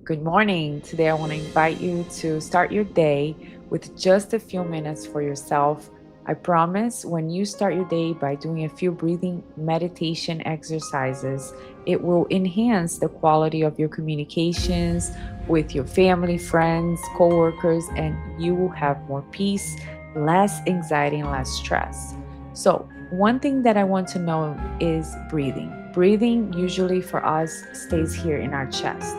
Good morning. Today, I want to invite you to start your day with just a few minutes for yourself. I promise when you start your day by doing a few breathing meditation exercises, it will enhance the quality of your communications with your family, friends, coworkers, and you will have more peace, less anxiety, and less stress. So, one thing that I want to know is breathing. Breathing usually for us stays here in our chest.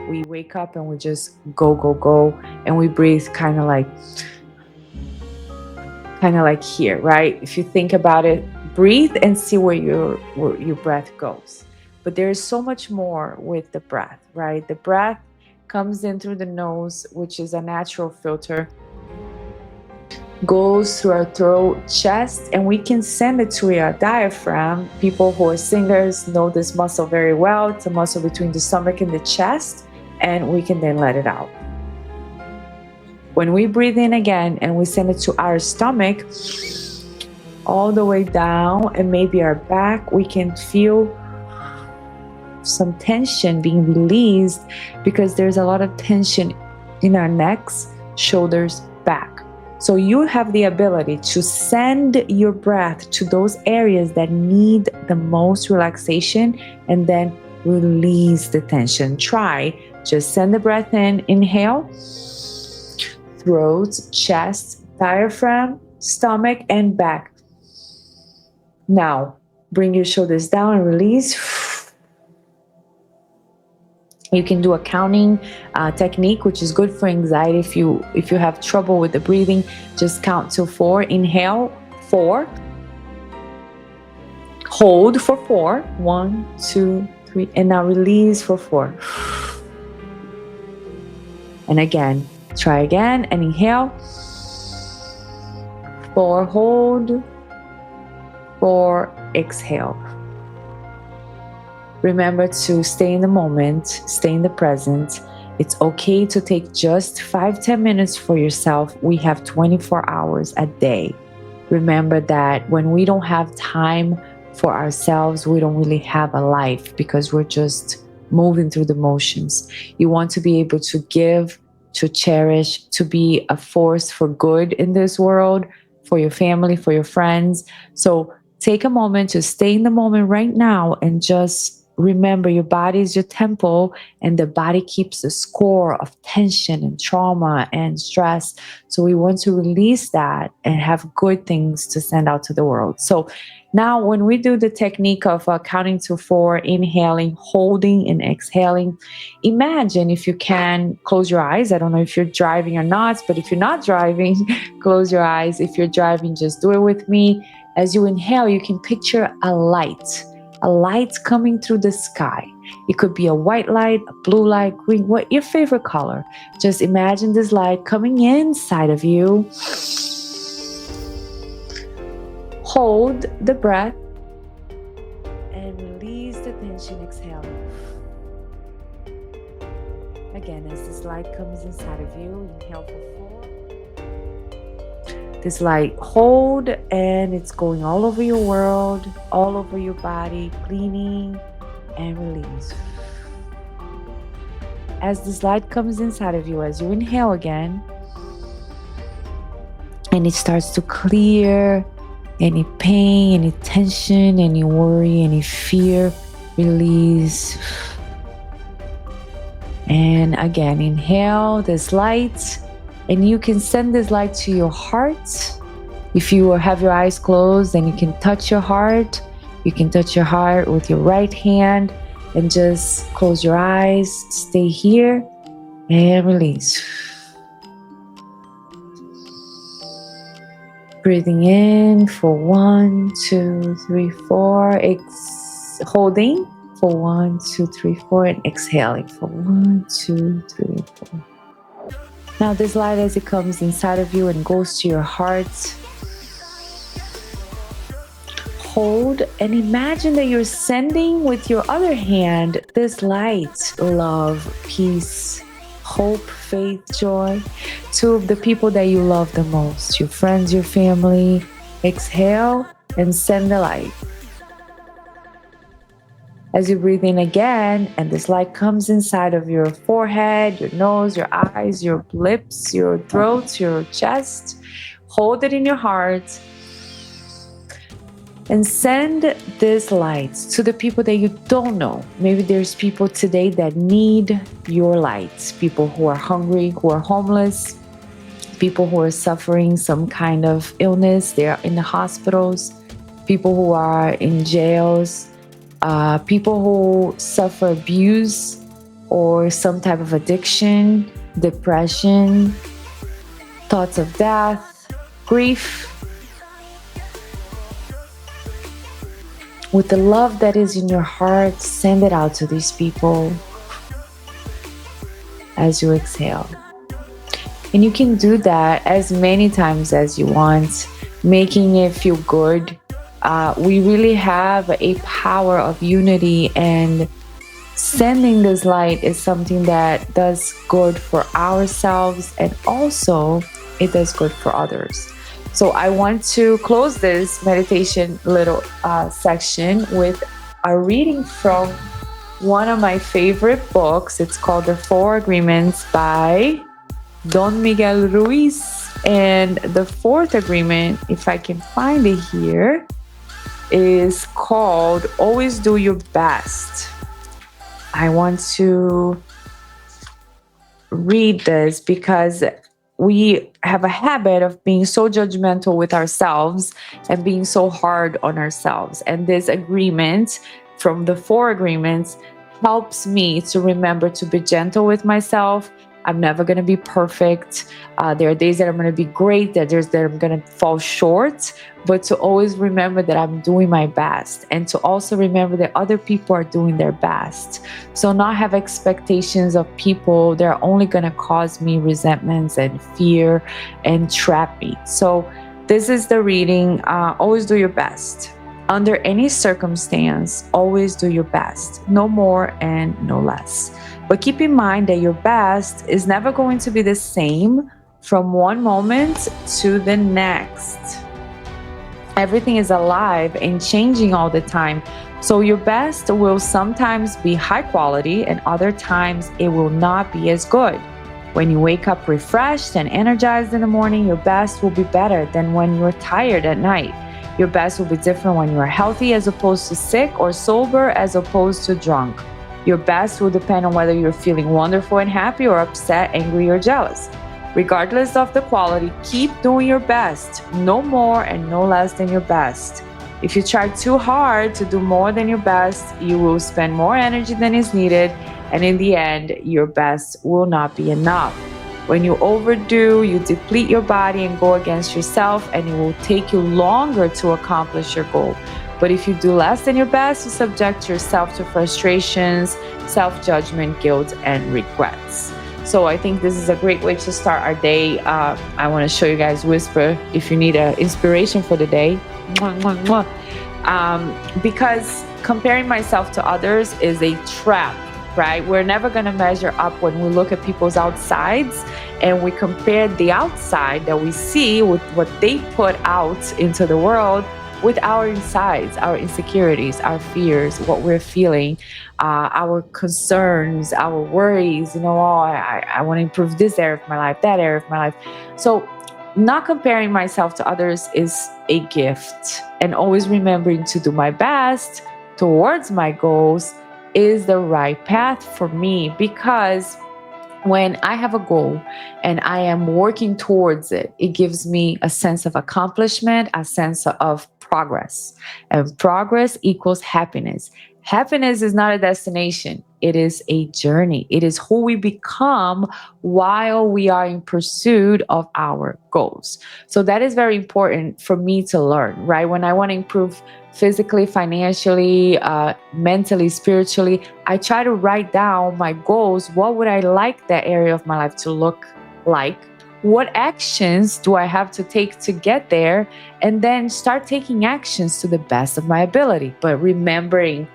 We wake up and we just go, go, go, and we breathe kind of like here, right? If you think about it, breathe and see where your breath goes. But there is so much more with the breath, right? The breath comes in through the nose, which is a natural filter, goes through our throat, chest, and we can send it to our diaphragm. People who are singers know this muscle very well. It's a muscle between the stomach and the chest, and we can then let it out. When we breathe in again and we send it to our stomach, all the way down and maybe our back, we can feel some tension being released because there's a lot of tension in our necks, shoulders, back. So you have the ability to send your breath to those areas that need the most relaxation and then release the tension. Try, just send the breath in, inhale, throat, chest, diaphragm, stomach, and back. Now, bring your shoulders down and release. You can do a counting technique, which is good for anxiety. If you have trouble with the breathing, just count till 4. Inhale, 4. Hold for 4. 1, 2, 3. And now release for 4. And again, try again and inhale. 4, hold. 4, exhale. Remember to stay in the moment, stay in the present. It's okay to take just 5-10 minutes for yourself. We have 24 hours a day. Remember that when we don't have time for ourselves, we don't really have a life because we're just moving through the motions. You want to be able to give, to cherish, to be a force for good in this world, for your family, for your friends. So take a moment to stay in the moment right now and just remember your body is your temple and the body keeps the score of tension and trauma and stress. So we want to release that and have good things to send out to the world. So now when we do the technique of counting to 4, inhaling, holding, and exhaling, imagine if you can close your eyes. I don't know if you're driving or not, but if you're not driving, close your eyes. If you're driving, just do it with me. As you inhale, you can picture a light coming through the sky. It could be a white light, a blue light, green, what your favorite color. Just imagine this light coming inside of you. Hold the breath and release the tension, exhale. Again, as this light comes inside of you, inhale for 4. This light, hold, and it's going all over your world, all over your body, cleaning and release. As this light comes inside of you, as you inhale again, and it starts to clear any pain, any tension, any worry, any fear, release. And again, inhale this light. And you can send this light to your heart. If you have your eyes closed, then you can touch your heart. You can touch your heart with your right hand and just close your eyes. Stay here and release. Breathing in for 1, 2, 3, 4. Holding for 1, 2, 3, 4. And exhaling for 1, 2, 3, 4. Now this light, as it comes inside of you and goes to your heart, hold and imagine that you're sending with your other hand this light, love, peace, hope, faith, joy to the people that you love the most, your friends, your family. Exhale and send the light. As you breathe in again, and this light comes inside of your forehead, your nose, your eyes, your lips, your throat, your chest, hold it in your heart and send this light to the people that you don't know. Maybe there's people today that need your light. People who are hungry, who are homeless, people who are suffering some kind of illness. They are in the hospitals, people who are in jails, people who suffer abuse or some type of addiction, depression, thoughts of death, grief. With the love that is in your heart, send it out to these people as you exhale. And you can do that as many times as you want, making it feel good. We really have a power of unity, and sending this light is something that does good for ourselves, and also it does good for others. So I want to close this meditation little section with a reading from one of my favorite books. It's called The Four Agreements by Don Miguel Ruiz. And the fourth agreement, if I can find it here, is called Always Do Your Best. I want to read this because we have a habit of being so judgmental with ourselves and being so hard on ourselves. And this agreement from the four agreements helps me to remember to be gentle with myself. I'm never going to be perfect. There are days that I'm going to be great, that there's that I'm going to fall short, but to always remember that I'm doing my best, and to also remember that other people are doing their best. So not have expectations of people that are only going to cause me resentments and fear and trap me. So this is the reading. Always do your best. Under any circumstance, always do your best. No more and no less. But keep in mind that your best is never going to be the same from one moment to the next. Everything is alive and changing all the time. So your best will sometimes be high quality, and other times it will not be as good. When you wake up refreshed and energized in the morning, your best will be better than when you're tired at night. Your best will be different when you are healthy as opposed to sick, or sober as opposed to drunk. Your best will depend on whether you're feeling wonderful and happy, or upset, angry, or jealous. Regardless of the quality, keep doing your best. No more and no less than your best. If you try too hard to do more than your best, you will spend more energy than is needed, and in the end, your best will not be enough. When you overdo, you deplete your body and go against yourself, and it will take you longer to accomplish your goal. But if you do less than your best, you subject yourself to frustrations, self-judgment, guilt, and regrets. So I think this is a great way to start our day. I want to show you guys Whisper if you need an inspiration for the day. Because comparing myself to others is a trap, right? We're never going to measure up when we look at people's outsides and we compare the outside that we see with what they put out into the world with our insides, our insecurities, our fears, what we're feeling, our concerns, our worries. I want to improve this area of my life, that area of my life. So not comparing myself to others is a gift, and always remembering to do my best towards my goals is the right path for me, because when I have a goal and I am working towards it, it gives me a sense of accomplishment, a sense of progress. And progress equals happiness. Happiness is not a destination. It is a journey. It is who we become while we are in pursuit of our goals. So that is very important for me to learn, right? When I want to improve physically, financially, mentally, spiritually, I try to write down my goals. What would I like that area of my life to look like? What actions do I have to take to get there? And then start taking actions to the best of my ability. But remembering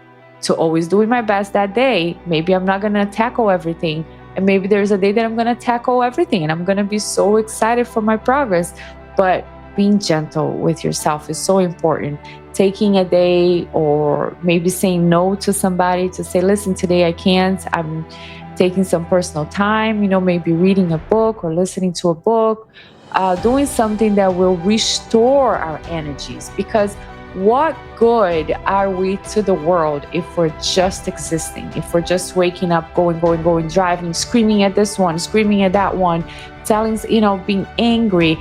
to always doing my best that day. Maybe I'm not going to tackle everything. And maybe there's a day that I'm going to tackle everything and I'm going to be so excited for my progress. But being gentle with yourself is so important. Taking a day or maybe saying no to somebody to say, listen, today I can't. I'm taking some personal time, maybe reading a book or listening to a book, doing something that will restore our energies. Because what good are we to the world if we're just existing, if we're just waking up, going, driving, screaming at this one, screaming at that one, telling, being angry,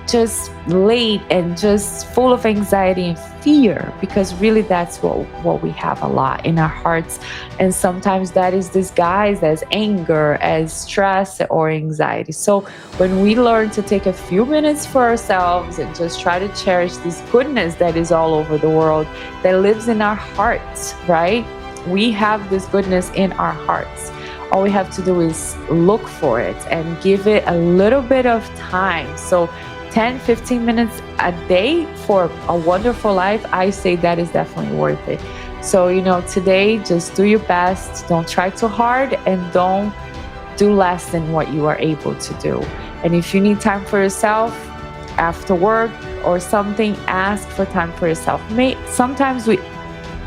just late and just full of anxiety and fear, because really that's what we have a lot in our hearts. And sometimes that is disguised as anger, as stress or anxiety. So when we learn to take a few minutes for ourselves and just try to cherish this goodness that is all over the world, that lives in our hearts, right? We have this goodness in our hearts. All we have to do is look for it and give it a little bit of time. So 10, 15 minutes a day for a wonderful life, I say that is definitely worth it. So, today, just do your best. Don't try too hard and don't do less than what you are able to do. And if you need time for yourself after work or something, ask for time for yourself. Sometimes we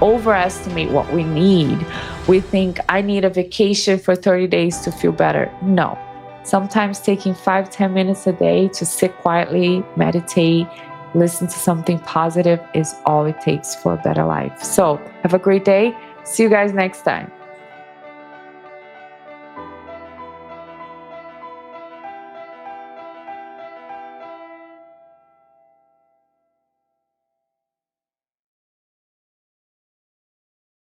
overestimate what we need. We think, I need a vacation for 30 days to feel better. No. Sometimes taking 5-10 minutes a day to sit quietly, meditate, listen to something positive is all it takes for a better life. So have a great day. See you guys next time.